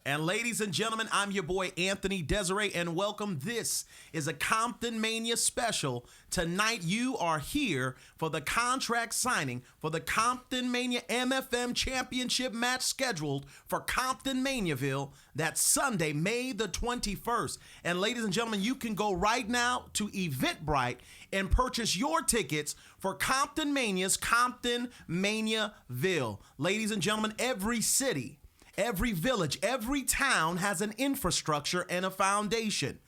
And ladies and gentlemen, I'm your boy Anthony Desiree, and welcome. This is a Comptonmania special. Tonight you are here for the contract signing for the Comptonmania MFM Championship match scheduled for Comptonmaniaville. That's Sunday, May the 21st. And ladies and gentlemen, you can go right now to Eventbrite and purchase your tickets for Comptonmania's Comptonmaniaville. Ladies and gentlemen, every city, every village, every town has an infrastructure and a foundation.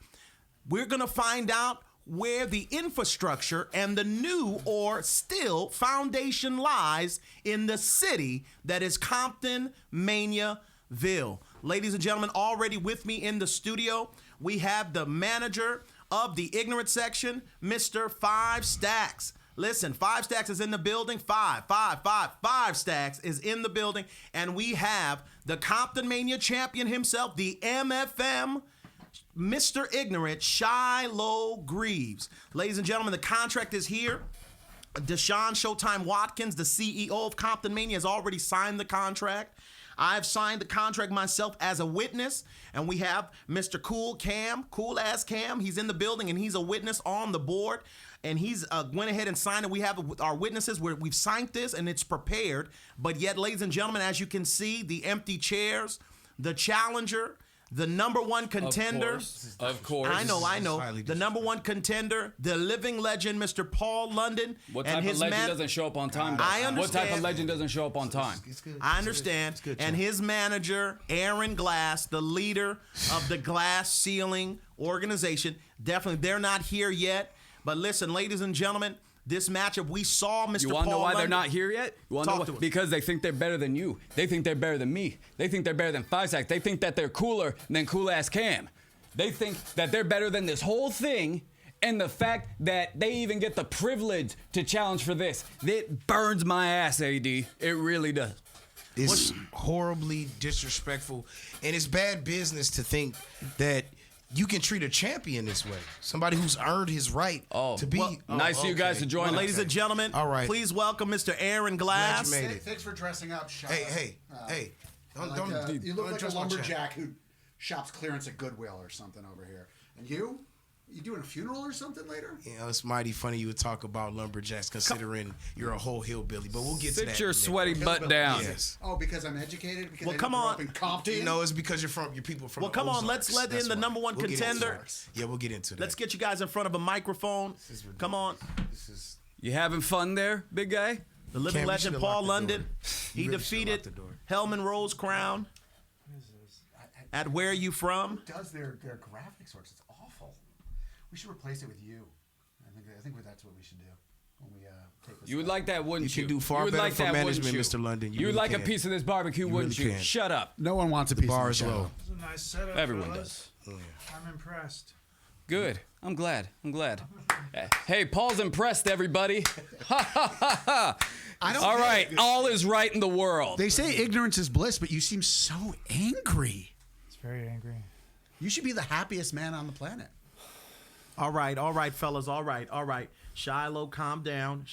We're going to find out where the infrastructure and the new or still foundation lies in the city that is Comptonmaniaville. Ladies and gentlemen, already with me in the studio, we have the manager of the ignorant section, Mr. Staxx. Listen, Staxx is in the building. Staxx is in the building. And we have the Comptonmania champion himself, the MFM, Mr. Ignorant, Shiloh Greaves. Ladies and gentlemen, the contract is here. Deshaun Showtime Watkins, the CEO of Comptonmania, has already signed the contract. I've signed the contract myself as a witness, and we have Mr. Cool Ass Cam. He's in the building, and he's a witness on the board, and he's went ahead and signed it. We have our witnesses where we've signed this, and it's prepared. But yet, ladies and gentlemen, as you can see, the empty chairs, the challenger, the number one contender. Of course. I know. The number one contender, the living legend, Mr. Paul London. What type of legend doesn't show up on time, though? I understand. What type of legend doesn't show up on time? It's good. I understand. It's good, and his manager, Aaron Glass, the leader of the Glass Ceiling organization. Definitely, they're not here yet. But listen, ladies and gentlemen, this matchup, we saw Mr. Paul. You want to know why London. they're not here yet? You want to know why? Because they think they're better than you. They think they're better than me. They think they're better than Staxx. They think that they're cooler than Cool Ass Cam. They think that they're better than this whole thing, and the fact that they even get the privilege to challenge for this, it burns my ass, AD. It really does. It's horribly disrespectful, and it's bad business to think that you can treat a champion this way. Somebody who's earned his right to be. Nice of you guys to join us. Ladies and gentlemen, all right. Please welcome Mr. Aaron Glass. Glad you made it. Thanks for dressing up, Sean. Hey. You look like a dress my lumberjack who shops clearance at Goodwill or something over here. And you? You doing a funeral or something later? Yeah, it's mighty funny you would talk about lumberjacks considering you're a whole hillbilly, but we'll get to that. Sit your in a minute. sweaty butt down. Yes. Oh, because I'm educated? Because Well, I come grew on. up in Compton? No, it's because you're people from Well, the come on, Ozarks. let's let in That's the why. number one We'll get into contender. that. Yeah, we'll get into that. Let's get you guys in front of a microphone. Come on. This is You having fun there, big guy? The living Cam, you legend should've Paul locked the door. London. He You really should've defeated locked the door. Hellman Rose Crown at Where You From. Who does their graphics works? It's awful. We should replace it with you. I think that's what we should do when we take this. You would like that, wouldn't you? You can do far You would better like for that, wouldn't management, you? Mr. London. You You would really like a can. piece of this barbecue, wouldn't really you? can. Shut up. No one wants a piece bar of is the low. It's a nice setup. Everyone fellas. does. I'm impressed. Good. I'm glad. Hey, Paul's impressed, everybody. Ha ha ha ha. All right. All is right in the world. They say ignorance is bliss, but you seem so angry. It's very angry. You should be the happiest man on the planet. All right, fellas. All right. Shiloh, calm down.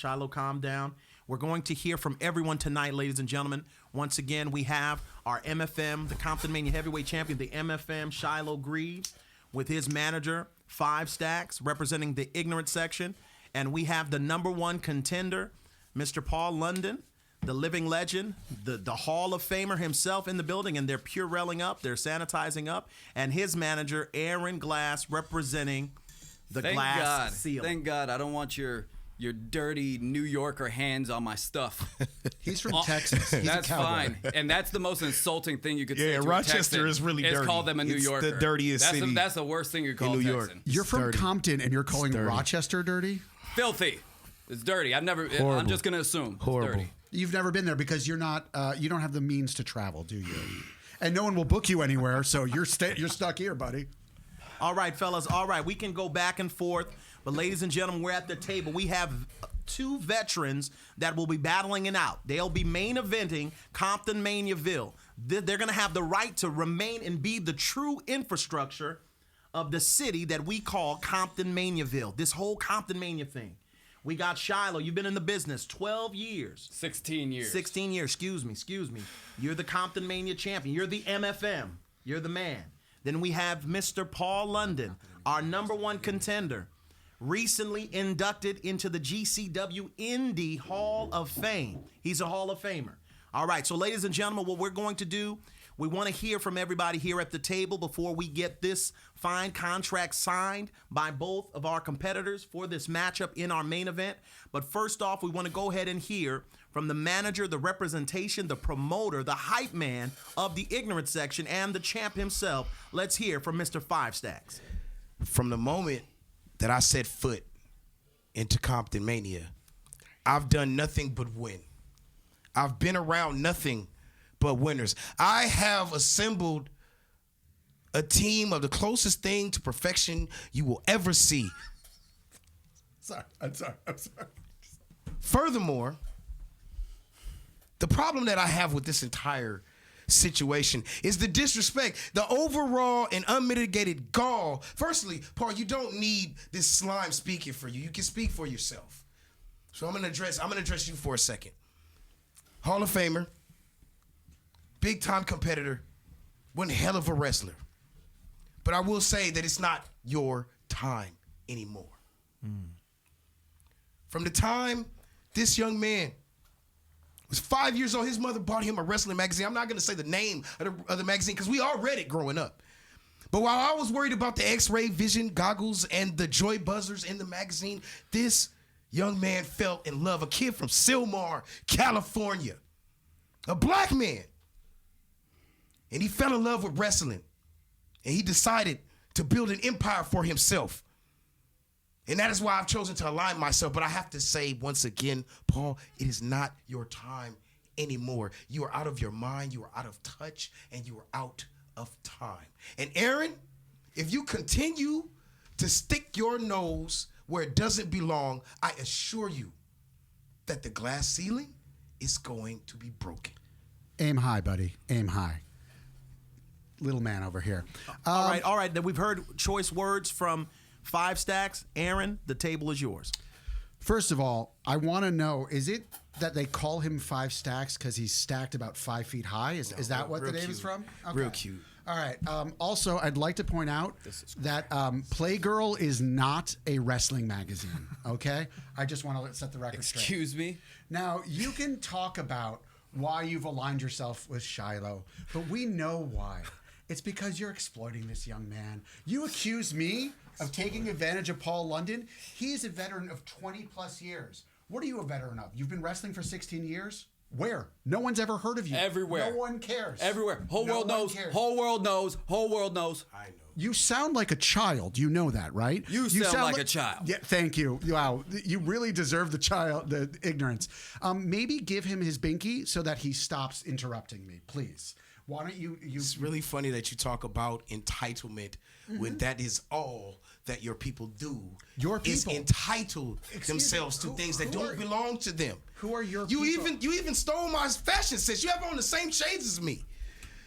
We're going to hear from everyone tonight, ladies and gentlemen. Once again, we have our MFM, the Comptonmania heavyweight champion, the MFM, Shiloh Greaves, with his manager, Staxx, representing the ignorant section. And we have the number one contender, Mr. Paul London, the living legend, the Hall of Famer himself in the building, and they're Purelling up, they're sanitizing up, and his manager, Aaron Glass, representing the Glass Ceiling. Thank God. I don't want your dirty New Yorker hands on my stuff. He's from Texas. He's That's a cowboy. fine. And that's the most insulting thing you could say to Rochester a Texan, is really is dirty. call them a New It's the Yorker. dirtiest city That's the worst thing you could call in a New York. Texan. You're from dirty. Compton, and you're calling dirty. Rochester dirty? Filthy. It's dirty. I'm Horrible. just going to assume. It's Horrible. dirty. You've never been there because you're not. You don't have the means to travel, do you? And no one will book you anywhere, so you're stuck here, buddy. All right, fellas. All right, we can go back and forth. But ladies and gentlemen, we're at the table. We have two veterans that will be battling it out. They'll be main eventing Comptonmaniaville. They're going to have the right to remain and be the true infrastructure of the city that we call Comptonmaniaville. This whole Comptonmania thing. We got Shiloh. You've been in the business 12 years. 16 years. 16 years. Excuse me. You're the Comptonmania champion. You're the MFM. You're the man. Then we have Mr. Paul London, our number one contender, recently inducted into the GCW Indie Hall of Fame. He's a Hall of Famer. All right, so ladies and gentlemen, what we're going to do, we want to hear from everybody here at the table before we get this fine contract signed by both of our competitors for this matchup in our main event. But first off, we want to go ahead and hear from the manager, the representation, the promoter, the hype man of the ignorant section, and the champ himself. Let's hear from Mr. Five Staxx. From the moment that I set foot into Comptonmania, I've done nothing but win. I've been around nothing but winners. I have assembled a team of the closest thing to perfection you will ever see. I'm sorry. Furthermore, the problem that I have with this entire situation is the disrespect, the overall and unmitigated gall. Firstly, Paul, you don't need this slime speaking for you. You can speak for yourself. So I'm gonna address you for a second. Hall of Famer, big time competitor, one hell of a wrestler. But I will say that it's not your time anymore. From the time this young man was 5 years old, his mother bought him a wrestling magazine. I'm not going to say the name of the magazine because we all read it growing up. But while I was worried about the X-ray vision goggles and the joy buzzers in the magazine, this young man fell in love. A kid from Sylmar, California, a black man. And he fell in love with wrestling. And he decided to build an empire for himself. And that is why I've chosen to align myself. But I have to say once again, Paul, it is not your time anymore. You are out of your mind, you are out of touch, and you are out of time. And Aaron, if you continue to stick your nose where it doesn't belong, I assure you that the glass ceiling is going to be broken. Aim high, buddy. Aim high. Little man over here. All right. Then we've heard choice words from Five Staxx. Aaron, the table is yours. First of all, I want to know, is it that they call him Five Staxx because he's stacked about 5 feet high? Is that what the name is from? Okay. Real cute. All right. Also, I'd like to point out that Playgirl is not a wrestling magazine, okay? I just want to set the record straight. Excuse me? Now, you can talk about why you've aligned yourself with Shiloh, but we know why. It's because you're exploiting this young man. You accuse me of taking advantage of Paul London. He's a veteran of 20 plus years. What are you a veteran of? You've been wrestling for 16 years? Where? No one's ever heard of you. Everywhere. No one cares. Everywhere. Whole world knows. Whole world knows. Whole world knows. I know. You sound like a child. You know that, right? You sound like a child. Yeah, thank you. Wow, you really deserve the ignorance. Maybe give him his binky so that he stops interrupting me, please. Why don't you? It's really funny that you talk about entitlement when that is all that your people do. Your is people entitle themselves to things that don't belong to them. Who are your you people? You even stole my fashion sense. You have on the same shades as me.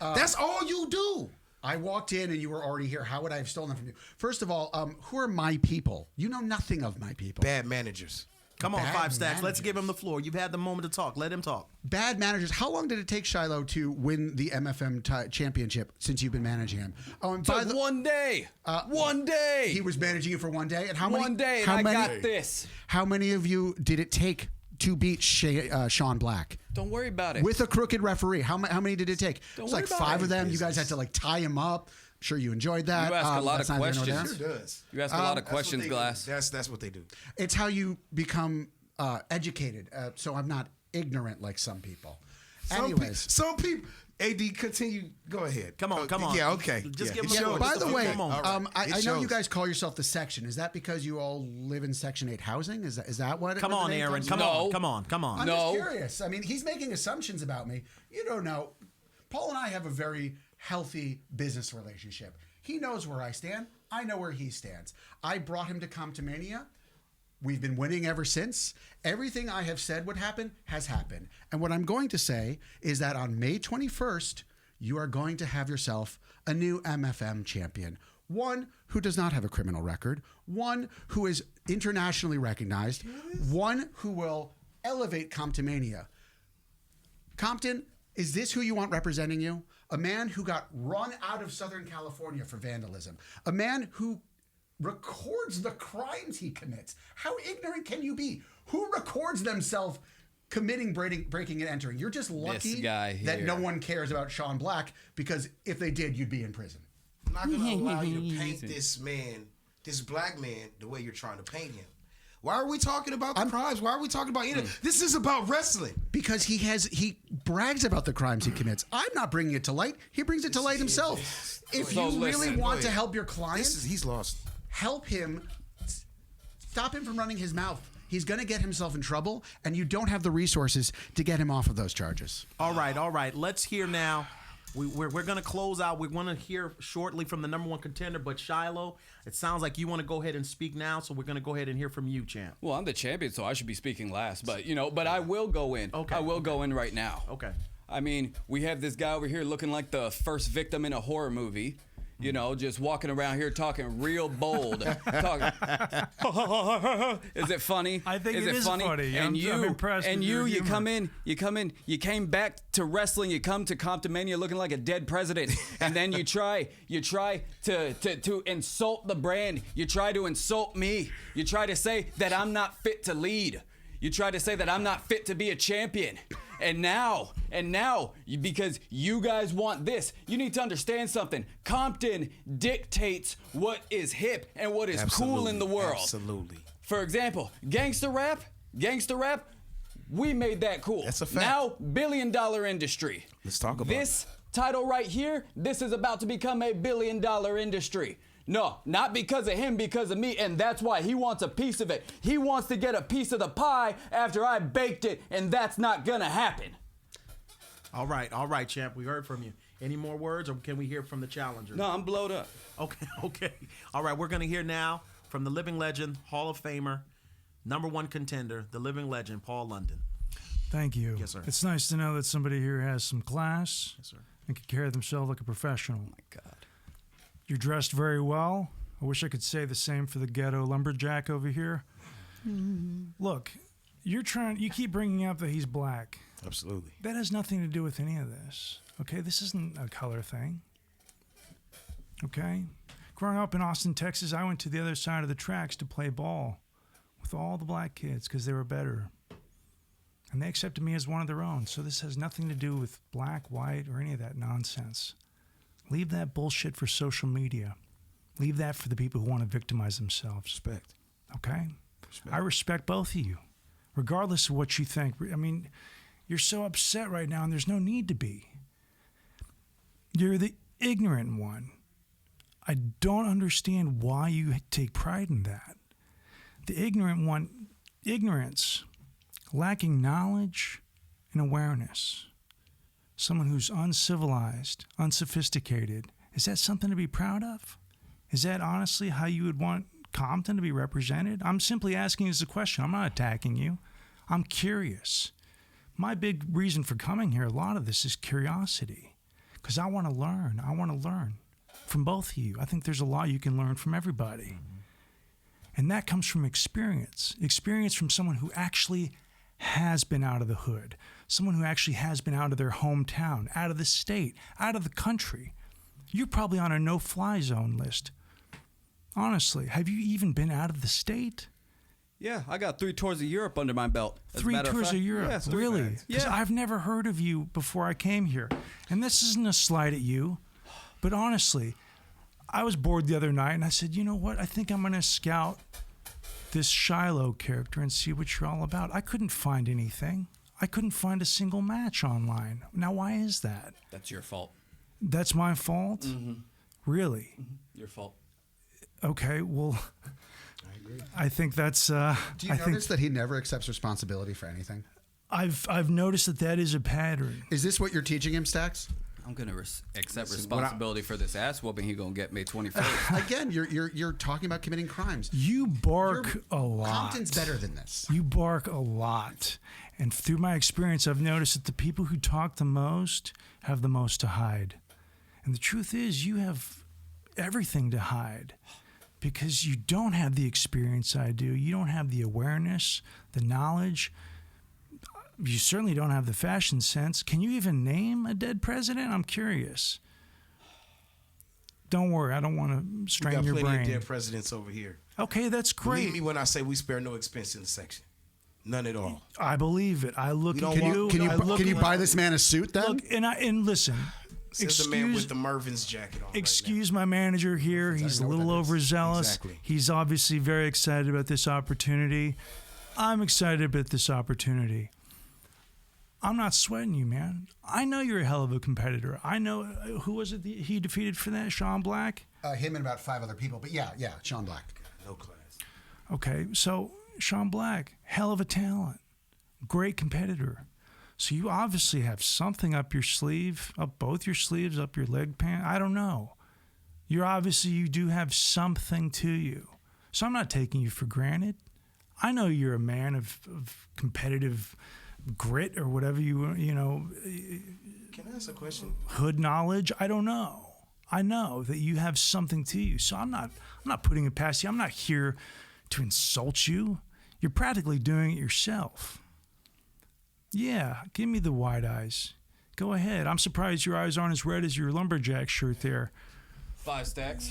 That's all you do. I walked in and you were already here. How would I have stolen them from you? First of all, who are my people? You know nothing of my people. Bad managers. Come on, Bad Five Staxx. Let's managers. give him the floor. You've had the moment to talk. Let him talk. Bad managers. How long did it take Shiloh to win the MFM championship since you've been managing him? Oh, and by the 1 day. 1 day. he was managing you for 1 day. And how many? 1 day, and how I many, got this. How many of you did it take to beat Sean Black? Don't worry about it. With a crooked referee. How many did it take? Don't It was worry like about 5 it. of them. You guys had to like tie him up. I'm sure you enjoyed that. You ask a lot that's of neither here nor there. questions. Sure does. You ask a lot of questions, Glass. That's what they do. It's how you become educated. So I'm not ignorant like some people. Anyways. Some people. AD, continue. Go ahead. Come on. Yeah, okay. Just give It him the floor. shows. By the way, Come on. All right. I It know you shows. guys call yourself the section. Is that because you all live in Section 8 housing? Is that what? Come where the on, name Aaron. comes Come from? No. on. Come on. I'm No. just curious. I mean, he's making assumptions about me. You don't know. Paul and I have a very healthy business relationship. He knows where I stand. I know where he stands. I brought him to Comptonmania. We've been winning ever since. Everything I have said would happen has happened. And what I'm going to say is that on May 21st, you are going to have yourself a new MFM champion. One who does not have a criminal record. One who is internationally recognized. One who will elevate Comptonmania. Compton, is this who you want representing you? a man who got run out of Southern California for vandalism, a man who records the crimes he commits. How ignorant can you be? Who records themselves committing breaking and entering? You're just lucky that no one cares about Sean Black, because if they did, you'd be in prison. I'm not going to allow you to paint this man, this black man, the way you're trying to paint him. Why are we talking about the crimes? Why are we talking about anything? This is about wrestling. Because he brags about the crimes he commits. I'm not bringing it to light. He brings it to light himself. If you really want to help your client, he's lost. Help him. Stop him from running his mouth. He's going to get himself in trouble, and you don't have the resources to get him off of those charges. All right. Let's hear now. We're going to close out. We want to hear shortly from the number one contender, but Shiloh, it sounds like you want to go ahead and speak now, so we're going to go ahead and hear from you, champ. Well, I'm the champion, so I should be speaking last, but I will go in. Okay. I will go in right now. Okay. I mean, we have this guy over here looking like the first victim in a horror movie. Just walking around here talking real bold. Is it funny? I think it is funny. And I'm impressed with your you humor. you came back to wrestling. You come to Comptonmania looking like a dead president, and then you try to insult the brand. You try to insult me. You try to say that I'm not fit to lead. You try to say that I'm not fit to be a champion. And now, because you guys want this, you need to understand something. Compton dictates what is hip and what is cool in the world. Absolutely. For example, gangster rap, we made that cool. That's a fact. Now, billion-dollar industry. Let's talk about this title right here. This is about to become a billion-dollar industry. No, not because of him, because of me, and that's why he wants a piece of it. He wants to get a piece of the pie after I baked it, and that's not gonna happen. All right, champ. We heard from you. Any more words, or can we hear from the challenger? No, I'm blowed up. Okay. All right, we're gonna hear now from the living legend, Hall of Famer, number one contender, the living legend, Paul London. Thank you. Yes, sir. It's nice to know that somebody here has some class. Yes, sir. And can carry themselves like a professional. Oh my God. You're dressed very well. I wish I could say the same for the ghetto lumberjack over here. Look, you keep bringing up that he's black. Absolutely. That has nothing to do with any of this. Okay, this isn't a color thing. Okay? Growing up in Austin, Texas, I went to the other side of the tracks to play ball with all the black kids because they were better. And they accepted me as one of their own. So this has nothing to do with black, white, or any of that nonsense. Leave that bullshit for social media. Leave that for the people who want to victimize themselves. Respect. Okay? Respect. I respect both of you, regardless of what you think. I mean, you're so upset right now, and there's no need to be. You're the ignorant one. I don't understand why you take pride in that. The ignorant one, ignorance, lacking knowledge and awareness. Someone who's uncivilized, unsophisticated. Is that something to be proud of? Is that honestly how you would want Compton to be represented? I'm simply asking this a question. I'm not attacking you. I'm curious. My big reason for coming here, a lot of this is curiosity. Because I want to learn. I want to learn from both of you. I think there's a lot you can learn from everybody. And that comes from experience. Experience from someone who actually has been out of the hood. Someone who actually has been out of their hometown, out of the state, out of the country. You're probably on a no-fly zone list. Honestly, have you even been out of the state? Yeah, I got 3 tours of Europe under my belt. 3 tours of Europe? Yeah, 3 really? times. Because I've never heard of you before I came here. And this isn't a slight at you, but honestly, I was bored the other night and I said, you know what? I think I'm going to scout this Shiloh character and see what you're all about. I couldn't find anything. I couldn't find a single match online. Now, why is that? That's your fault. That's my fault? Mm-hmm. Really? Mm-hmm. Your fault. Okay, well, I agree. I think that's... Do you notice that he never accepts responsibility for anything? I've noticed that is a pattern. Is this what you're teaching him, Staxx? I'm gonna accept responsibility for this ass whooping he gonna get May 21st. Again, you're talking about committing crimes. You bark a lot. Compton's better than this. You bark a lot. And through my experience, I've noticed that the people who talk the most have the most to hide. And the truth is, you have everything to hide because you don't have the experience I do. You don't have the awareness, the knowledge. You certainly don't have the fashion sense. Can you even name a dead president? I'm curious. Don't worry, I don't want to We strain got your plenty brain. of dead presidents over here. Okay, that's great. Believe me when I say we spare no expense in the section. None at all. I believe it. I look We at don't you. want- Can you buy this man a suit then? Look, and listen. Says the man with the Mervin's jacket on. Excuse my manager here. He's a know what little that is. overzealous. Exactly. He's obviously very excited about this opportunity. I'm excited about this opportunity. I'm not sweating you, man. I know you're a hell of a competitor. I know who was it that he defeated for that? Sean Black? Him and about 5 other people. But yeah, Sean Black. No class. Okay, so Sean Black, hell of a talent. Great competitor. So you obviously have something up your sleeve, up both your sleeves, up your leg pant. I don't know. You do have something to you. So I'm not taking you for granted. I know you're a man of competitive grit or whatever you know. Can I ask a question? Hood knowledge. I don't know. I know that you have something to you. So I'm not putting it past you. I'm not here to insult you. You're practically doing it yourself. Yeah, give me the wide eyes. Go ahead. I'm surprised your eyes aren't as red as your lumberjack shirt there. 5 stacks.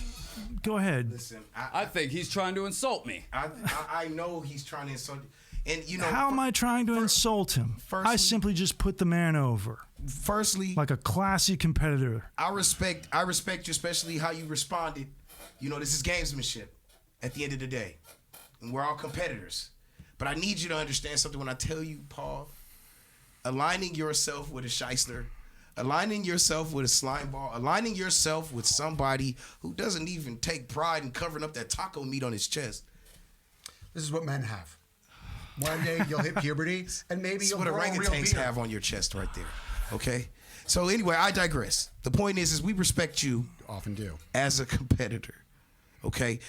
Go ahead. Listen, I think he's trying to insult me. I know he's trying to insult. And you know, How am I trying to insult him? I firstly- simply just put the man over firstly, like a classy competitor. I respect you, especially how you responded. You know, this is gamesmanship at the end of the day. And we're all competitors. But I need you to understand something when I tell you, Paul, aligning yourself with a shyster, aligning yourself with a slime ball, aligning yourself with somebody who doesn't even take pride in covering up that taco meat on his chest. This is what men have. One day you'll hit puberty, and maybe This is you'll what grow a real orangutans beard. have on your chest right there. Okay? So anyway, I digress. The point is we respect you Often do. as a competitor. Okay?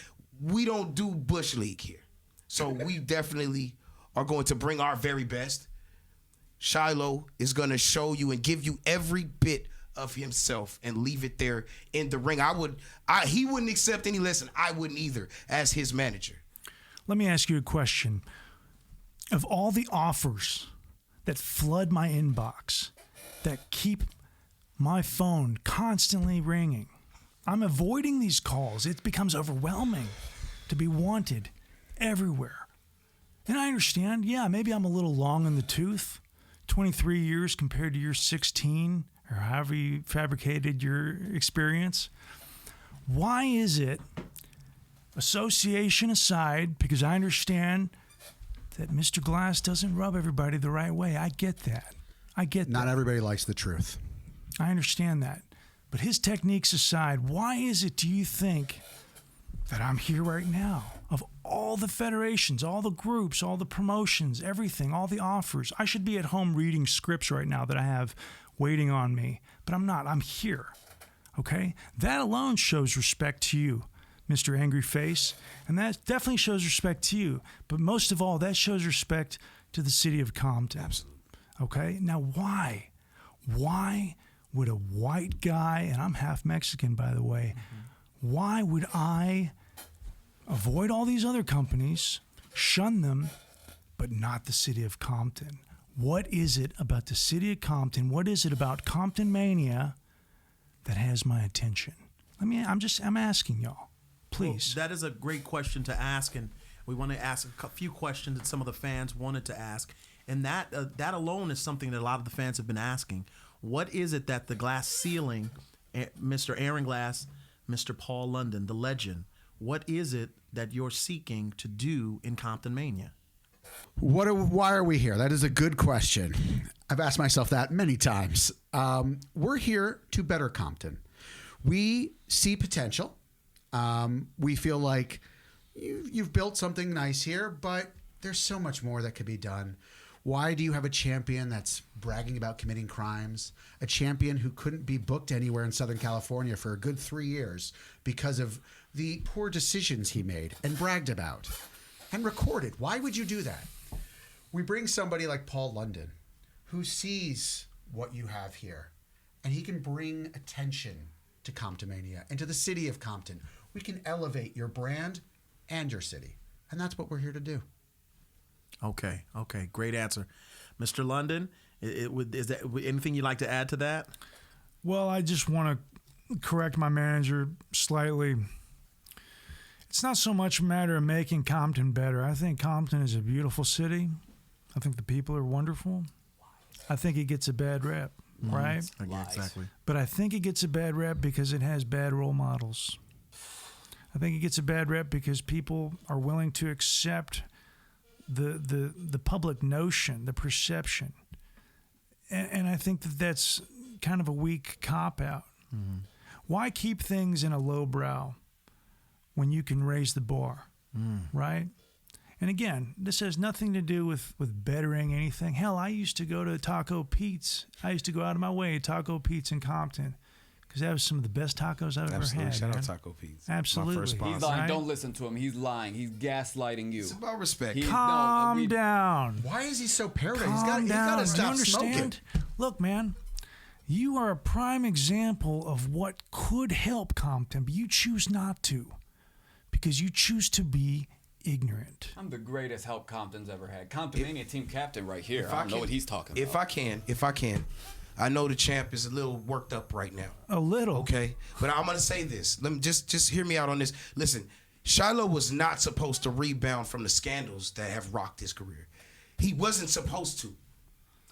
We don't do Bush League here. So we definitely are going to bring our very best. Shiloh is going to show you and give you every bit of himself and leave it there in the ring. He wouldn't accept any less, and I wouldn't either as his manager. Let me ask you a question. Of all the offers that flood my inbox, that keep my phone constantly ringing, I'm avoiding these calls. It becomes overwhelming to be wanted everywhere. And I understand, yeah, maybe I'm a little long in the tooth. 23 years compared to your 16, or however you fabricated your experience. Why is it, association aside, because I understand that Mr. Glass doesn't rub everybody the right way. I get that. Not everybody likes the truth. I understand that. But his techniques aside, why is it, do you think, that I'm here right now? Of all the federations, all the groups, all the promotions, everything, all the offers. I should be at home reading scripts right now that I have waiting on me. But I'm not. I'm here. Okay? That alone shows respect to you, Mr. Angry Face. And that definitely shows respect to you. But most of all, that shows respect to the city of Compton. Absolutely. Okay? Now, why? Why would a white guy, and I'm half Mexican, by the way, why would I avoid all these other companies, shun them, but not the city of Compton? What is it about the city of Compton? What is it about Comptonmania that has my attention? I'm asking y'all. Please. Well, that is a great question to ask, and we want to ask a few questions that some of the fans wanted to ask, and that alone is something that a lot of the fans have been asking. What is it that the glass ceiling, Mr. Aaron Glass, Mr. Paul London, the legend, what is it that you're seeking to do in Comptonmania? Why are we here? That is a good question. I've asked myself that many times. We're here to better Compton. We see potential. We feel like you've built something nice here, but there's so much more that could be done. Why do you have a champion that's bragging about committing crimes? A champion who couldn't be booked anywhere in Southern California for a good 3 years because of the poor decisions he made and bragged about and recorded. Why would you do that? We bring somebody like Paul London who sees what you have here, and he can bring attention to Comptonmania and to the city of Compton. We can elevate your brand and your city, and that's what we're here to do. Okay, great answer. Mr. London, is that anything you'd like to add to that? Well, I just want to correct my manager slightly. It's not so much a matter of making Compton better. I think Compton is a beautiful city. I think the people are wonderful. I think it gets a bad rep, right? Exactly. But I think it gets a bad rep because it has bad role models. I think it gets a bad rep because people are willing to accept the public notion, the perception. And I think that that's kind of a weak cop-out. Mm-hmm. Why keep things in a low brow when you can raise the bar, right? And again, this has nothing to do with bettering anything. Hell, I used to go to Taco Pete's. I used to go out of my way to Taco Pete's in Compton because that was some of the best tacos I've ever had. Shout man. out Taco Pete's. Absolutely. My first sponsor. He's lying. Right? Don't listen to him. He's lying. He's gaslighting you. It's about respect. Calm down. Why is he so paranoid? Calm He's down. got to Do you stop understand? smoking. Look, man, you are a prime example of what could help Compton, but you choose not to because you choose to be ignorant. I'm the greatest help Compton's ever had. Comptonmania team captain right here. I don't know what he's talking If about. I can, I know the champ is a little worked up right now. A little. Okay, but I'm gonna say this. Let me just hear me out on this. Listen, Shiloh was not supposed to rebound from the scandals that have rocked his career. He wasn't supposed to.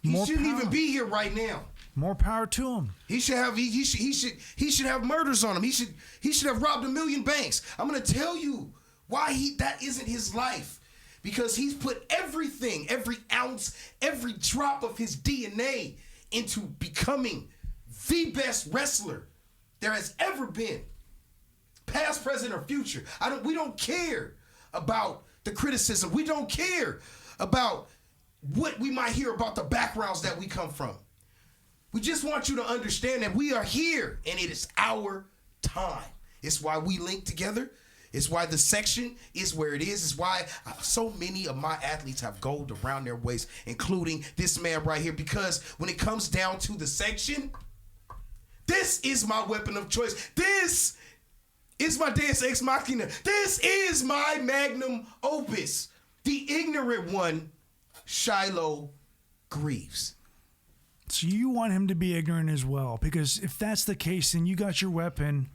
He More shouldn't power. even be here right now. More power to him. He should have murders on him. He should have robbed 1 million banks. I'm gonna tell you why that isn't his life. Because he's put everything, every ounce, every drop of his DNA into becoming the best wrestler there has ever been. Past, present, or future. We don't care about the criticism. We don't care about what we might hear about the backgrounds that we come from. We just want you to understand that we are here and it is our time. It's why we link together. It's why the section is where it is. It's why so many of my athletes have gold around their waist, including this man right here. Because when it comes down to the section, this is my weapon of choice. This is my Deus Ex Machina. This is my magnum opus. The ignorant one, Shiloh Greaves. So you want him to be ignorant as well, because if that's the case, then you got your weapon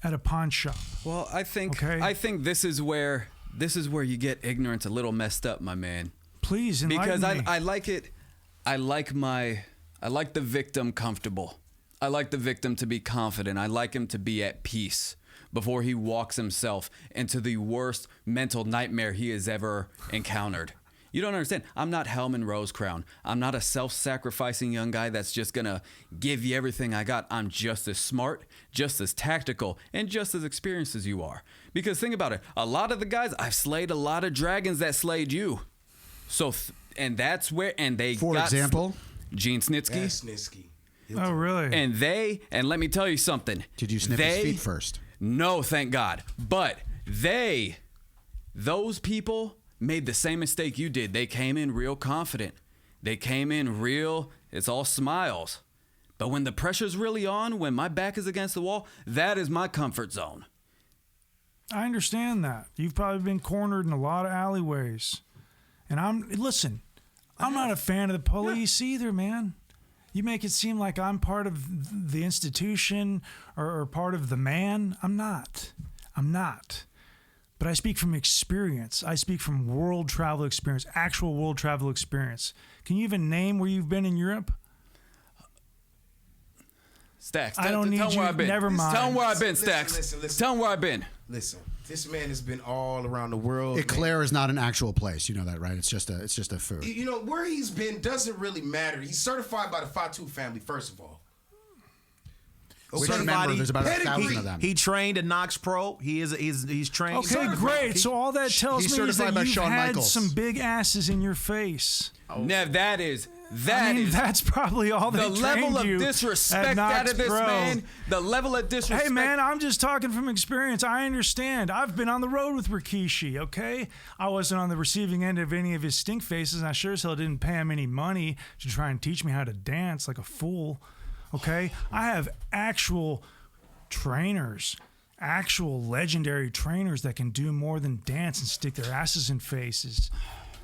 at a pawn shop. Well, I think this is where you get ignorance a little messed up, my man. Please enlighten Because me. I like it. I like the victim comfortable. I like the victim to be confident. I like him to be at peace before he walks himself into the worst mental nightmare he has ever encountered. You don't understand. I'm not Hellman Rosecrown. I'm not a self-sacrificing young guy that's just going to give you everything I got. I'm just as smart, just as tactical, and just as experienced as you are. Because think about it. A lot of the guys, I've slayed a lot of dragons that slayed you. So, and that's where, and they For got example? Gene Snitsky. Yeah, Snitsky. Oh, really? And let me tell you something. Did you sniff his feet first? No, thank God. But those people made the same mistake you did. They came in real confident. They came in real, it's all smiles. But when the pressure's really on, when my back is against the wall, that is my comfort zone. I understand that. You've probably been cornered in a lot of alleyways. And I'm not a fan of the police either, man. You make it seem like I'm part of the institution or part of the man. I'm not. But I speak from experience. I speak from world travel experience, actual world travel experience. Can you even name where you've been in Europe? Staxx, I don't need tell 'em where you. I've been. Never mind. Tell them where I've been, Staxx. Listen. Tell them where I've been. Listen, this man has been all around the world. Eclair is not an actual place. You know that, right? It's just a food. You know, where he's been doesn't really matter. He's certified by the Fatu family, first of all. Which Okay. remember, there's about Pedigree. 1,000 of them. He trained at Knox Pro. He's trained. Okay, certified. great. So all that tells He's me is certified that by you've Shawn had Michaels. some big asses in your face. Nev, that is That's probably all they the level trained of you disrespect at Knox out of this Pro. man. The level of disrespect. Hey, man, I'm just talking from experience. I understand. I've been on the road with Rikishi, okay? I wasn't on the receiving end of any of his stink faces, and I sure as hell didn't pay him any money to try and teach me how to dance like a fool, okay? I have actual trainers, actual legendary trainers that can do more than dance and stick their asses in faces.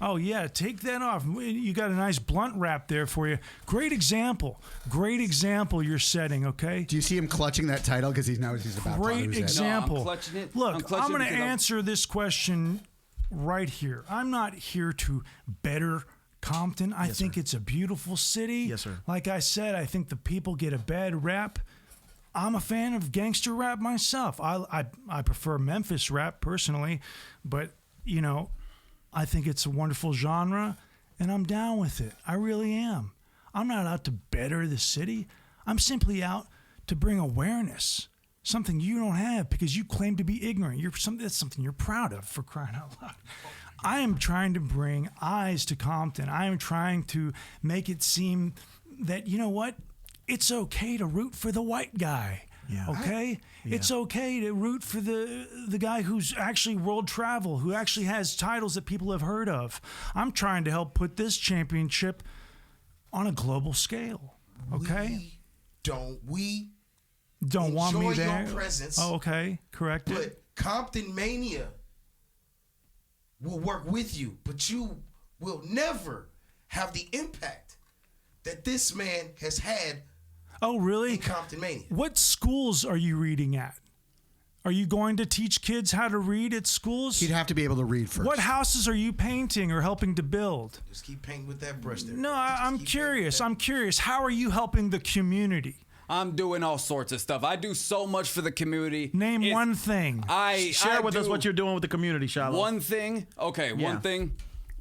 Oh, yeah, take that off. You got a nice blunt wrap there for you. Great example. Great example you're setting, okay? Do you see him clutching that title because he knows he's about to Great lose it? example. No, I'm clutching it. Look, I'm clutching I'm going it to because answer this question right here. I'm not here to better Compton. I think it's a beautiful city. Yes, sir. Like I said, I think the people get a bad rap. I'm a fan of gangster rap myself. I prefer Memphis rap personally, but, you know, I think it's a wonderful genre, and I'm down with it. I really am. I'm not out to better the city. I'm simply out to bring awareness, something you don't have because you claim to be ignorant. That's something you're proud of, for crying out loud. I am trying to bring eyes to Compton. I am trying to make it seem that, you know what? It's okay to root for the white guy. Yeah. Okay? It's okay to root for the guy who's actually world travel, who actually has titles that people have heard of. I'm trying to help put this championship on a global scale. Okay? We don't want me enjoy there. your presence. Oh, okay. Correct it. But Comptonmania will work with you, but you will never have the impact that this man has had Oh, really? in Comptonmania. What schools are you reading at? Are you going to teach kids how to read at schools? He'd have to be able to read first. What houses are you painting or helping to build? Just keep painting with that brush there. No, Just I'm keep curious. painting I'm curious. How are you helping the community? I'm doing all sorts of stuff. I do so much for the community. Name It's- one thing. Share with us do what you're doing with the community, Shiloh. One thing? Okay, Yeah. one thing.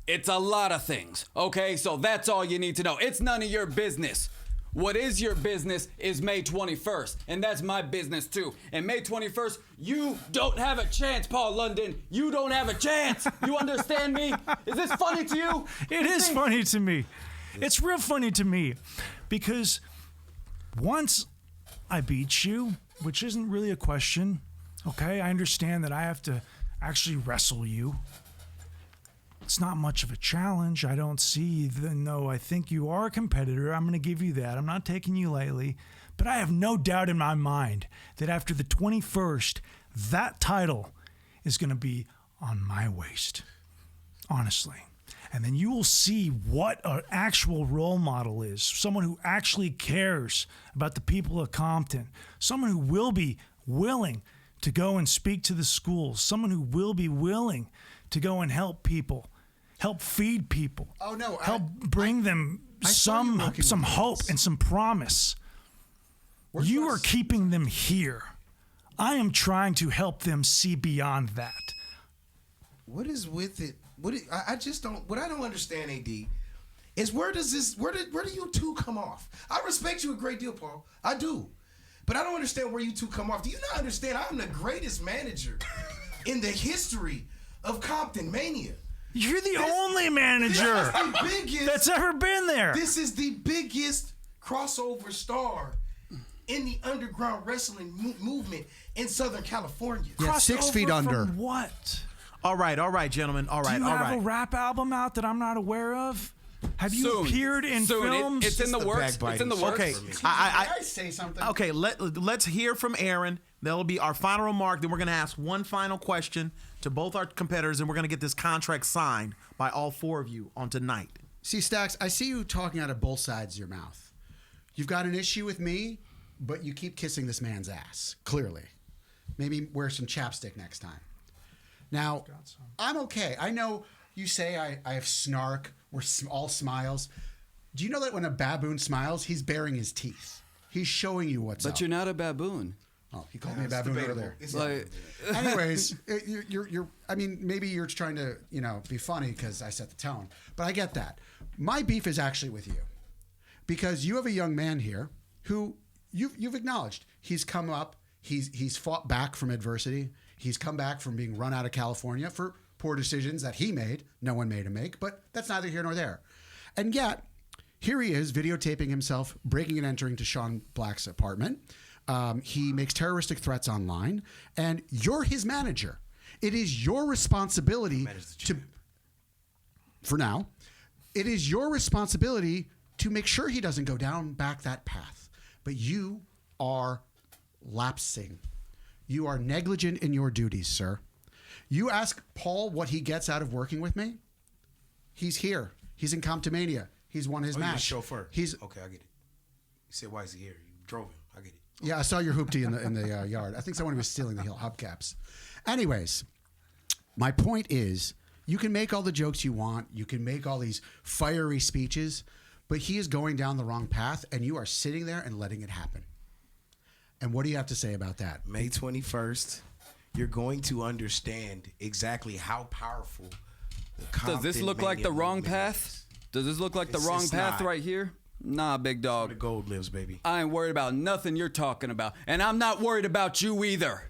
It's a lot of things. Okay, so that's all you need to know. It's none of your business. What is your business is May 21st, and that's my business too. And May 21st, you don't have a chance, Paul London. You don't have a chance. You understand me? Is this funny to you? It is funny to me. It's real funny to me because once I beat you, which isn't really a question, okay? I understand that I have to actually wrestle you. It's not much of a challenge. I don't see, no, I think you are a competitor. I'm going to give you that. I'm not taking you lightly. But I have no doubt in my mind that after the 21st, that title is going to be on my waist. Honestly. And then you will see what an actual role model is. Someone who actually cares about the people of Compton. Someone who will be willing to go and speak to the schools. Someone who will be willing to go and help people. Help feed people. Oh, no. Help bring them I saw you some working with hope kids. and some promise. You are keeping them here. I am trying to help them see beyond that. What is with it? I just don't. What I don't understand, AD, is where do you two come off? I respect you a great deal, Paul. I do, but I don't understand where you two come off. Do you not understand? I'm the greatest manager in the history of Comptonmania. You're the only manager that's ever been there. This is the biggest crossover star in the underground wrestling movement in Southern California. Yeah, 6 feet Crossover under. from what? All right, gentlemen. All right, Do you all have right. a rap album out that I'm not aware of? Have you Soon. appeared in Soon. films? It's in the works. It's in the works. Okay, Can I say something? Okay, let's hear from Aaron. That'll be our final remark. Then we're going to ask one final question to both our competitors, and we're going to get this contract signed by all 4 of you on tonight. See, Staxx, I see you talking out of both sides of your mouth. You've got an issue with me, but you keep kissing this man's ass, clearly. Maybe wear some chapstick next time. Now, I'm okay. I know you say I have snark. We're all smiles. Do you know that when a baboon smiles, he's baring his teeth? He's showing you what's up. But you're not a baboon. Oh, he called me a baboon earlier. Like, Anyways, you're. I mean, maybe you're trying to, be funny because I set the tone. But I get that. My beef is actually with you, because you have a young man here who you've acknowledged he's come up. He's fought back from adversity. He's come back from being run out of California for poor decisions that he made. No one made him make. But that's neither here nor there. And yet, here he is videotaping himself breaking and entering to Sean Black's apartment. He makes terroristic threats online, and you're his manager. It is your responsibility for now, it is your responsibility to make sure he doesn't go down back that path. But you are lapsing. You are negligent in your duties, sir. You ask Paul what he gets out of working with me. He's here. He's in Comptonmania. He's won his He's match. a chauffeur. He's okay. I get it. You said, why is he here? You drove him. I get it. Yeah, I saw your hoopty in the yard. I think someone was stealing the hubcaps. Anyways, my point is, you can make all the jokes you want. You can make all these fiery speeches, but he is going down the wrong path, and you are sitting there and letting it happen. And what do you have to say about that? May 21st, you're going to understand exactly how powerful the Does this look like the wrong path? Does this look like the wrong path right here? Nah, big dog. The gold lives, baby. I ain't worried about nothing you're talking about. And I'm not worried about you either.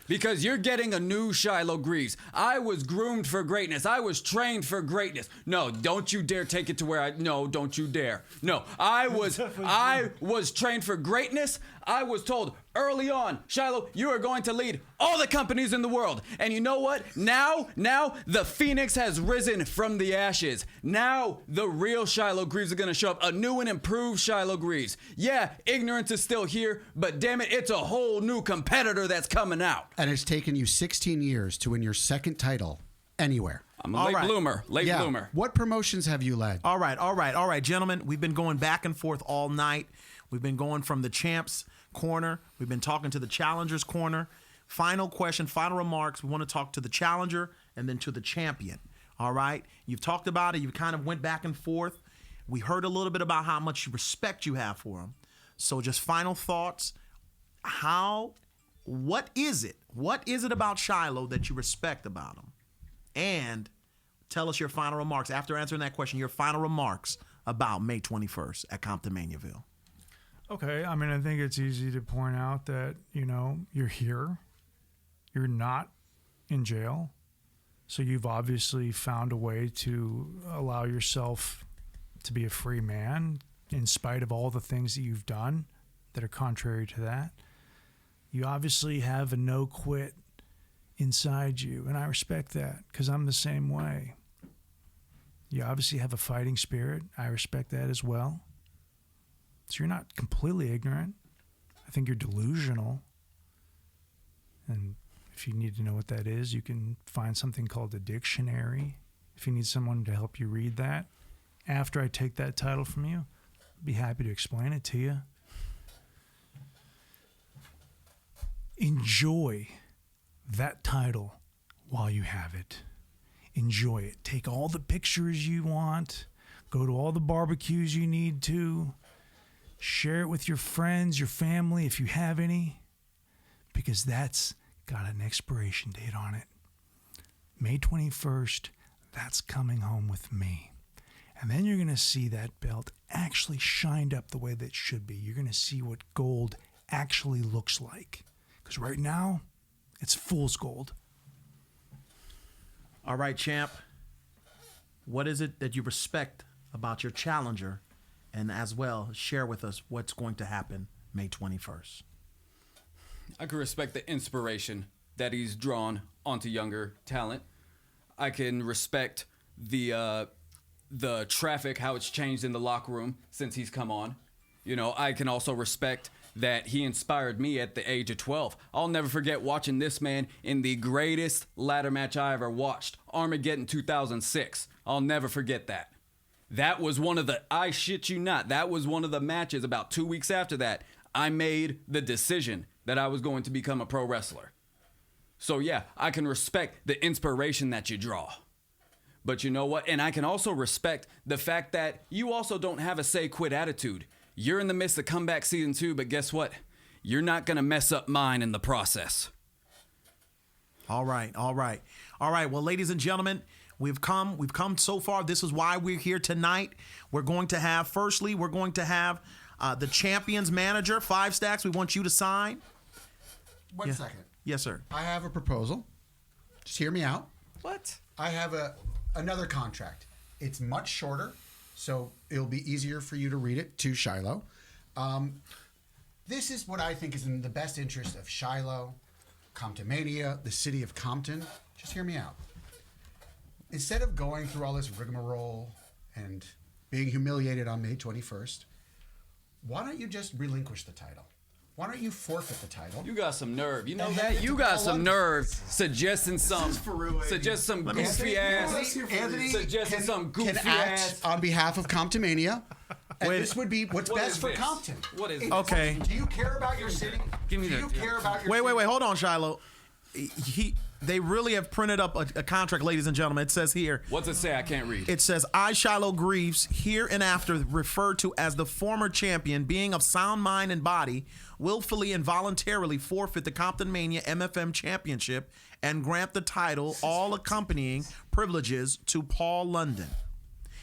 Because you're getting a new Shiloh Greaves. I was groomed for greatness. I was trained for greatness. No, don't you dare take it to where no, don't you dare. No, I was trained for greatness. I was told early on, Shiloh, you are going to lead all the companies in the world. And you know what? Now the phoenix has risen from the ashes. Now the real Shiloh Greaves are going to show up. A new and improved Shiloh Greaves. Yeah, ignorance is still here, but damn it, it's a whole new competitor that's coming out. And it's taken you 16 years to win your second title anywhere. I'm a late bloomer. Bloomer. What promotions have you led? All right, gentlemen. We've been going back and forth all night. We've been going from the champs corner. We've been talking to the challengers corner. Final question, final remarks. We want to talk to the challenger and then to the champion. All right. You've talked about it. You kind of went back and forth. We heard a little bit about how much respect you have for him. So just final thoughts. What is it? What is it about Shiloh that you respect about him? And tell us your final remarks. After answering that question, your final remarks about May 21st at Comptonmaniaville. Okay, I mean, I think it's easy to point out that, you're here. You're not in jail. So you've obviously found a way to allow yourself to be a free man in spite of all the things that you've done that are contrary to that. You obviously have a no-quit inside you, and I respect that because I'm the same way. You obviously have a fighting spirit. I respect that as well. So you're not completely ignorant. I think you're delusional. And if you need to know what that is, you can find something called a dictionary. If you need someone to help you read that, after I take that title from you, I'd be happy to explain it to you. Enjoy that title while you have it. Enjoy it. Take all the pictures you want. Go to all the barbecues you need to. Share it with your friends, your family, if you have any, because that's got an expiration date on it. May 21st, that's coming home with me. And then you're going to see that belt actually shined up the way that it should be. You're going to see what gold actually looks like. Because right now, it's fool's gold. All right, champ. What is it that you respect about your challenger? And as well, share with us what's going to happen May 21st. I can respect the inspiration that he's drawn onto younger talent. I can respect the traffic, how it's changed in the locker room since he's come on. I can also respect that he inspired me at the age of 12. I'll never forget watching this man in the greatest ladder match I ever watched, Armageddon 2006. I'll never forget that. That was one of the, I shit you not, that was one of the matches about 2 weeks after that. I made the decision that I was going to become a pro wrestler. So yeah, I can respect the inspiration that you draw. But you know what? And I can also respect the fact that you also don't have a say quit attitude. You're in the midst of Comeback Season 2, but guess what? You're not going to mess up mine in the process. All right. Well, ladies and gentlemen, we've come so far. This is why we're here tonight. We're going to have the champion's manager, 5 Staxx. We want you to sign. One second. Yes, sir. I have a proposal. Just hear me out. What? I have another contract. It's much shorter, so it'll be easier for you to read it to Shiloh. This is what I think is in the best interest of Shiloh, Comptonmania, the city of Compton. Just hear me out. Instead of going through all this rigmarole and being humiliated on May 21st, why don't you just relinquish the title? Why don't you forfeit the title? You got some nerve. You know And that? hand it You to got Paul some London. nerve suggesting some me goofy see. ass. Anthony Suggesting some goofy can ass. act on behalf of Comptonmania. And Wait. this would be what's What best is for this? Compton. What is Okay. Do you care about your city? Give me Do the- you care about your Wait, city? hold on, Shiloh. They really have printed up a contract, ladies and gentlemen. It says here. What's it say? I can't read. It says, I, Shiloh Greaves, hereinafter referred to as the former champion, being of sound mind and body, willfully and voluntarily forfeit the Comptonmania MFM championship and grant the title, all accompanying privileges, to Paul London.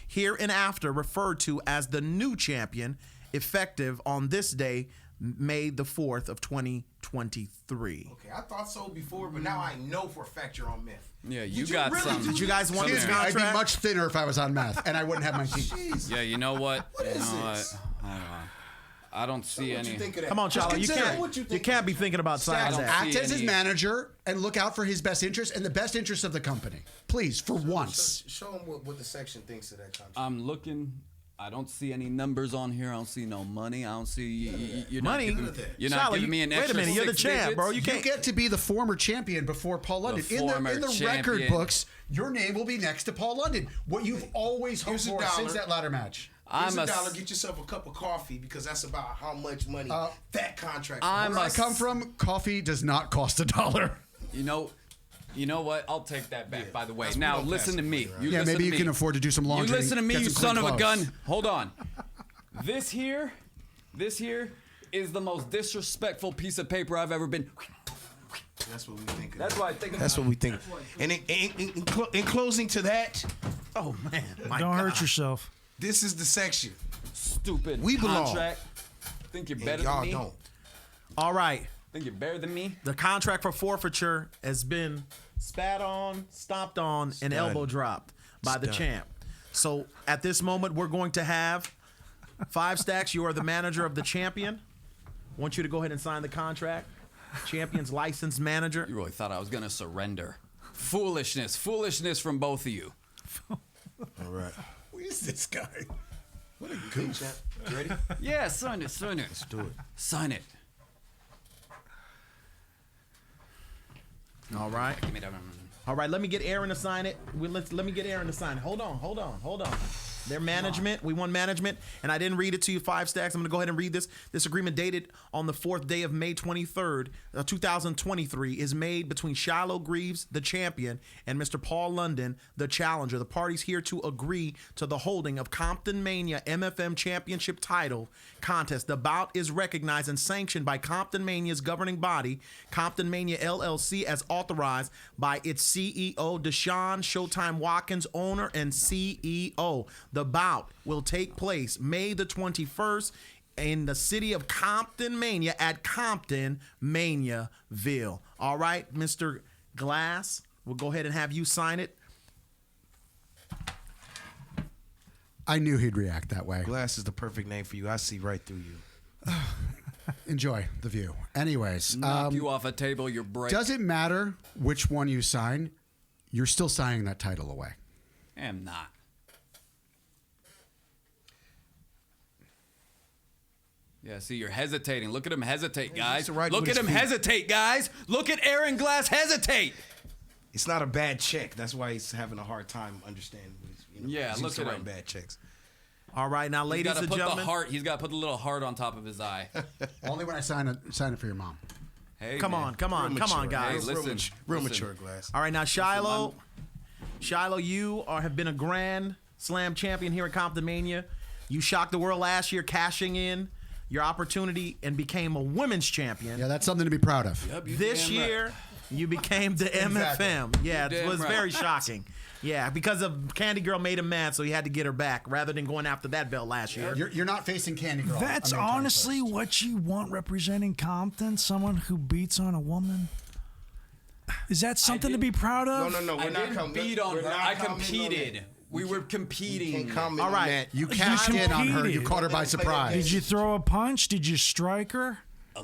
Hereinafter referred to as the new champion, effective on this day, May the 4th of 2023. Okay, I thought so before, but now I know for a fact you're on meth. Yeah, you Did you got really some. do Did you guys want this Excuse me, I'd contract? be much thinner if I was on meth, and I wouldn't have my teeth. Jeez. Yeah, you know what? What is this? I don't see What any. you think of that? Come on, Just Shiloh. You consider can't, what you think. can't be thinking about signing don't that. Act see as his any- manager and look out for his best interest and the best interest of the company. Please, for once. Show him what the section thinks of that contract. I'm looking. I don't see any numbers on here. I don't see no money. I don't see you're Money? Not giving, you're not Shiloh, giving me an wait a extra. minute, you're the 6 champ, bro. digits. You You can't. get to be the former champion before Paul London. In the former record champion. books, your name will be next to Paul London. What you've always hoped Here's a for dollar. since that ladder match. Here's I'm a a dollar. Get yourself a cup of coffee because that's about how much money that contract. I'm Where I a- come from, coffee does not cost $1. You know what? I'll take that back. By the way, That's now what I'm listen to passing me. for, right? You Yeah, listen maybe to you me. can afford to do some laundry. You listen to me, get you some son of clean a clothes. gun. Hold on. This here is the most disrespectful piece of paper I've ever been. That's what we think. That's why I think. That's what we think. And in closing to that, Oh, man. My Don't God. hurt yourself. this is the section. Stupid We belong. contract. Think you're And better y'all than me? don't. All right. Think you're better than me? The contract for forfeiture has been spat on, stomped on, and elbow dropped by the done. champ. So at this moment, we're going to have Staxx. You are the manager of the champion. I want you to go ahead and sign the contract. Champion's licensed manager. You really thought I was gonna surrender? Foolishness from both of you. All right. Who is this guy? What a goof. Champ. You ready? Yeah, sign it. Let's do it. Sign it. All right. Give me that. All right, let me get Aaron to sign it. Let me get Aaron to sign it. Hold on. Their management, we want management, and I didn't read it to you, Staxx. I'm going to go ahead and read this. This agreement dated on the 4th day of May 23rd, 2023, is made between Shiloh Greaves, the champion, and Mr. Paul London, the challenger. The parties here to agree to the holding of Comptonmania MFM Championship title contest. The bout is recognized and sanctioned by Comptonmania's governing body, Comptonmania LLC, as authorized by its CEO, Deshaun Showtime Watkins, owner and CEO. The bout will take place May the 21st in the city of Comptonmania at Comptonmaniaville. All right, Mr. Glass, we'll go ahead and have you sign it. I knew he'd react that way. Glass is the perfect name for you. I see right through you. Enjoy the view. Anyways, Knock you off a table. You're break. does it matter which one you sign? You're still signing that title away. am not. Yeah, see, you're hesitating. Look at him hesitate, guys. to write Look with at his him feet. hesitate, guys. Look at Aaron Glass hesitate. It's not a bad check. That's why he's having a hard time understanding. Yeah, he's look used to at writing him. bad checks. All right, now, He's ladies got to and put the gentlemen. heart. He's got to put the little heart on top of his eye. Only when I sign it for your mom. Hey, Come man. on, guys. Hey, listen, real listen. mature, Glass. All right, now Shiloh, you have been a Grand Slam champion here at Comptonmania. You shocked the world last year, cashing in your opportunity and became a women's champion. Yeah, that's something to be proud of. Yep, you This damn right. year, you became the MFM. Yeah, it damn was right. very shocking. Yeah, because of Candy Girl made him mad, so he had to get her back rather than going after that belt last year. You're not facing Candy Girl. That's on May 21st. honestly what you want representing Compton? Someone who beats on a woman? Is that something to be proud of? No. I We're not didn't beat on we're her. not I commenting on competed. that. We were competing. Can't comment All on right. that. You cashed in on her. You competed. caught her by surprise. Did you throw a punch? Did you strike her? A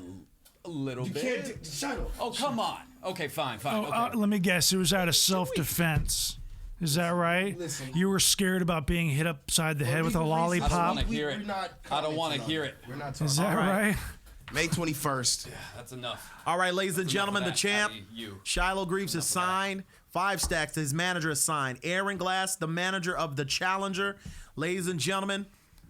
little You bit. can't. Shut up. Oh, come on. Okay, fine. Oh, Okay. let me guess. It was out of self-defense. Is that right? Listen. You were scared about being hit upside the head with a I don't lollipop? want to hear We're it. not I don't want to commenting hear on it. We're not talking Is that All right. right? May 21st. Yeah, that's enough. All right, ladies and enough gentlemen, of the that champ, out of you. Shiloh Greaves, is signed. 5 Staxx, his manager, is signed. Aaron Glass, the manager of the Challenger. Ladies and gentlemen,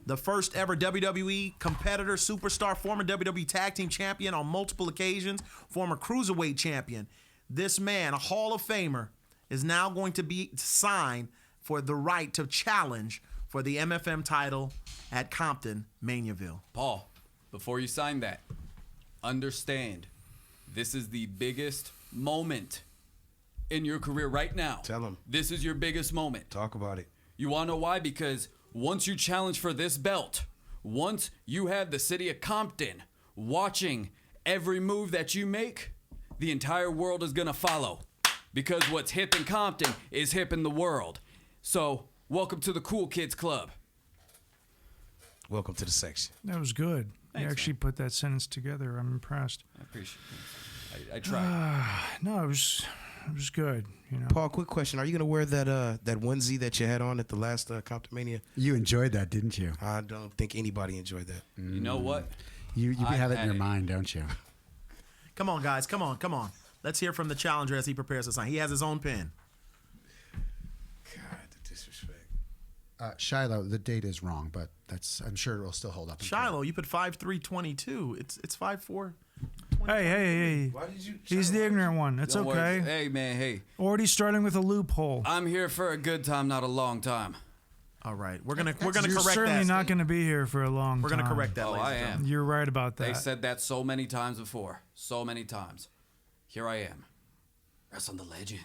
the first ever WWE competitor, superstar, former WWE Tag Team Champion on multiple occasions, former Cruiserweight Champion. This man, a Hall of Famer, is now going to be signed for the right to challenge for the MFM title at Comptonmaniaville. Paul, before you sign that, understand this is the biggest moment in your career right now. Tell 'em. This is your biggest moment. Talk about it. You want to know why? Because once you challenge for this belt, once you have the city of Compton watching every move that you make, the entire world is going to follow. Because what's hip in Compton is hip in the world. So, welcome to the Cool Kids Club. Welcome to the section. That was good. Thanks, You actually put that sentence together. I'm impressed. I appreciate it. I tried. No, it was good. You know. Paul, quick question. Are you going to wear that onesie that you had on at the last Comptonmania? You enjoyed that, didn't you? I don't think anybody enjoyed that. You know what? You have it in had your it. mind, don't you? Come on, guys. Come on. Let's hear from the challenger as he prepares to sign. He has his own pen. God, the disrespect. Shiloh, the date is wrong, but I'm sure it will still hold up. in court. Shiloh, you put 5/3/22. It's 5/4. Hey. Why did you? He's the ignorant one. It's Don't worry. okay. Hey, man, hey. Already starting with a loophole. I'm here for a good time, not a long time. All right, we're gonna You're correct certainly that. not going to be here for a long We're time. gonna correct that. Oh, ladies I and am. gentlemen. You're right about that. They said that so many times before. So many times. Here I am. Wrestling the legend.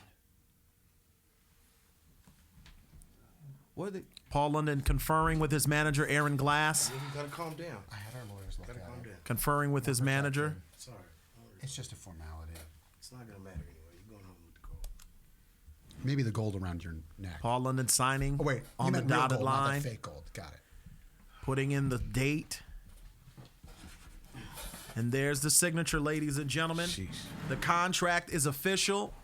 What are they? Paul London conferring with his manager Aaron Glass. You gotta calm down. I had our lawyers look at Gotta calm it. down. Conferring with his manager. Sorry. It's just a formality. It's not gonna matter anyway. You're going home with the gold. Maybe the gold around your neck. Paul London signing Oh wait, you on the meant real dotted gold, not line, the fake gold. Got it. putting in the date. And there's the signature, ladies and gentlemen. Sheesh. The contract is official.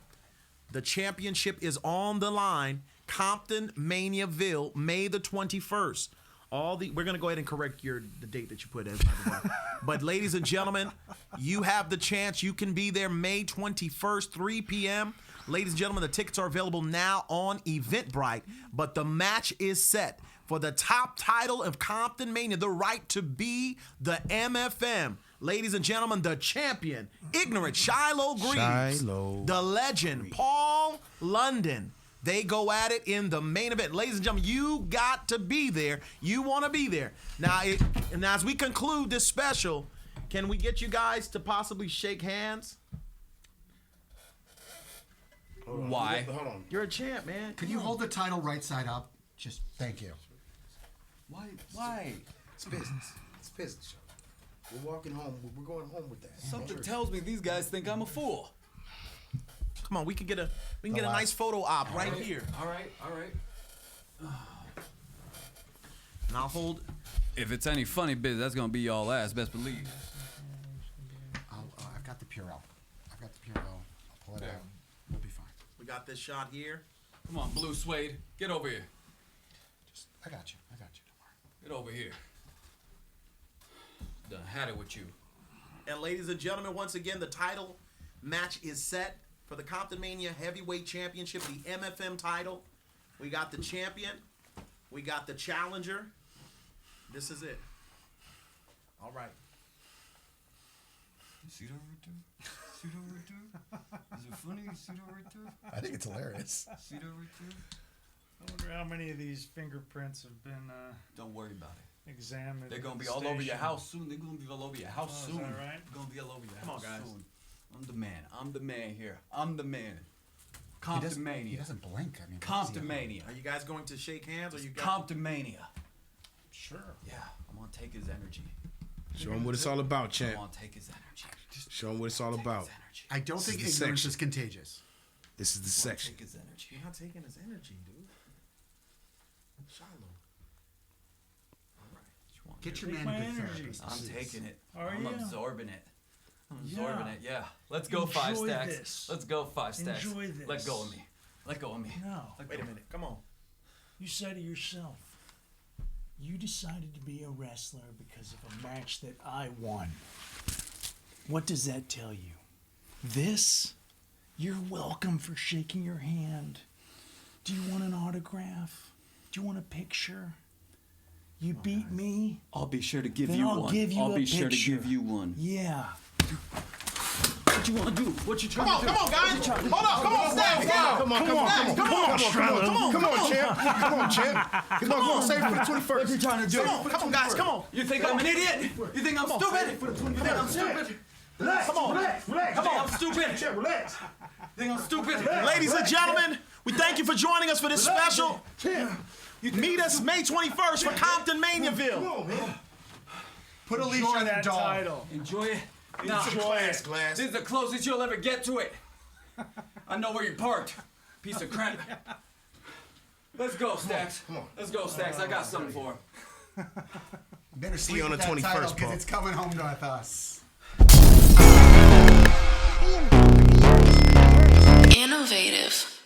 The championship is on the line. Comptonmaniaville, May the 21st. We're gonna go ahead and correct the date that you put in. By the way. But ladies and gentlemen, you have the chance. You can be there May 21st, 3 p.m. Ladies and gentlemen, the tickets are available now on Eventbrite. But the match is set for the top title of Comptonmania, the right to be the MFM. Ladies and gentlemen, the champion, ignorant Shiloh Greaves, Shiloh the legend, Paul London. They go at it in the main event. Ladies and gentlemen, you got to be there. You want to be there. Now, as we conclude this special, can we get you guys to possibly shake hands? Why? Hold on. You're a champ, man. Could you hold the title right side up? Just thank you. Why? It's business. It's business. We're walking home. We're going home with that. Something tells me these guys think I'm a fool. Come on, we can get a nice photo op right here. All right. And I'll hold. If it's any funny business, that's gonna be y'all ass. Best believe. I've got the Purell. I'll pull it out. We'll be fine. We got this shot here. Come on, Blue Suede, get over here. I got you. Don't worry. Get over here. Done had it with you. And ladies and gentlemen, once again, the title match is set for the Comptonmania Heavyweight Championship, the MFM title. We got the champion. We got the challenger. This is it. All right. See that right there? See that right there? Is it funny? See that right there? I think it's hilarious. See that right there? I wonder how many of these fingerprints have been Don't worry about it. examined. They're at gonna the be all over your station. house soon. They're gonna be all over your house Oh, is soon. that right? They're gonna be all over your Come on, house guys. soon. I'm the man. I'm the man here. I'm the man. He Comptonmania. doesn't blink. I mean, Comptonmania. Are you guys going to shake hands, or you guys? Comptonmania. Sure. Yeah, I'm gonna take his energy. Show him what it's all about, I'm champ. gonna take his energy. Show him what it's all Take about. his energy. I don't think is the ignorance section. is contagious. This is the I'm gonna section. take his energy. You're not taking his energy, dude. Shiloh. Get your Take man my a good energy. therapist. I'm taking it. Are I'm you? absorbing it. I'm Yeah. absorbing it. Yeah. Let's go 5 Enjoy stacks. this. Let's go 5 stacks. Enjoy this. Let go of me. Let go of me. No. Let Wait go. a minute. Come on. You said to yourself, you decided to be a wrestler because of a match that I won. What does that tell you? This? You're welcome for shaking your hand. Do you want an autograph? Do you want a picture? You beat me? I'll be sure to give Then you I'll one. give you I'll a be sure to picture. give you one. Yeah. What you want to do? What you trying to do? Come on, guys. Hold on. Come on, Staxx. Come on, champ. Come on, champ. Come on, save it for the 21st. What you trying to do? Come on, guys. Come on. You think I'm an idiot? You think I'm stupid? You think I'm stupid? Relax, Come on. relax. Come on, I'm stupid. Champ, relax. You think I'm stupid? Ladies and gentlemen, we thank you for joining us for this special. Champ. Meet us May 21st for Comptonmaniaville. Come on, man. Put a leash on that dog. Enjoy it. Now, Glass. this is the closest you'll ever get to it. I know where you're parked. Piece of crap. Let's go, Staxx. Come on. Let's go, Staxx. I got something for him. Better See sleep you on with the that 21st, title, Paul. because it's coming home with us. Innovative.